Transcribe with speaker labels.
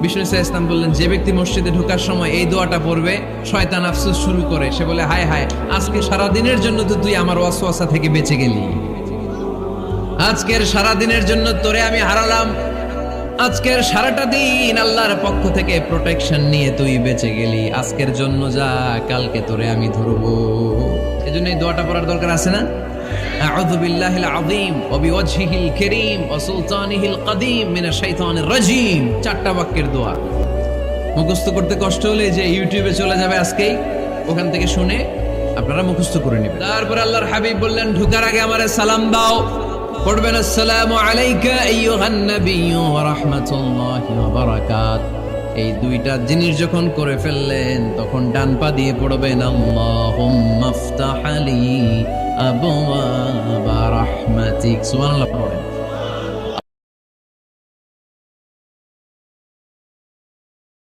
Speaker 1: বিষ্ণু ইসলাম বললেন, যে ব্যক্তি মসজিদে ঢোকার সময় এই দোয়াটা পড়বে, শয়তান আফসোস শুরু করে, সে বলে, হায় হায়, আজকে সারা দিনের জন্য তো তুই আমার ওয়াসওয়াসা থেকে বেঁচে গেলি, আজকের সারা দিনের জন্য তোরে আমি হারালাম, আজকের সারাটা দিন আল্লাহর পক্ষ থেকে প্রোটেকশন নিয়ে তুই বেঁচে গেলি, আজকের জন্য যা, কালকে তোরে আমি ধরবো। এজন্য এই দোয়াটা পড়ার দরকার আছে না? আউযু বিল্লাহিল আযীম ওয়া বিওয়াজহিল কারীম ওয়া সুলতানিহিল কাদীম মিনাশ শাইতানির রাজীম। চারটা বাক্যের দোয়া মুখস্থ করতে কষ্ট হলে যে ইউটিউবে চলে যাবে আজকেই, ওখান থেকে শুনে আপনারা মুখস্থ করে নেবেন। তারপর আল্লাহর হাবিব বললেন, ঢোকার আগে আমারে সালাম দাও। পড়বেন, আসসালামু আলাইকা আইয়ুহান নাবিয়্যু ওয়া রাহমাতুল্লাহি ওয়া বারাকাত। এই দুইটা জিনিস যখন করে ফেললেন, তখন ডান পা দিয়ে পড়বেন, আল্লাহুম্মা ইফতাহ লি আবওয়াবা রাহমাতিক। সুবহানাল্লাহ পড়েন।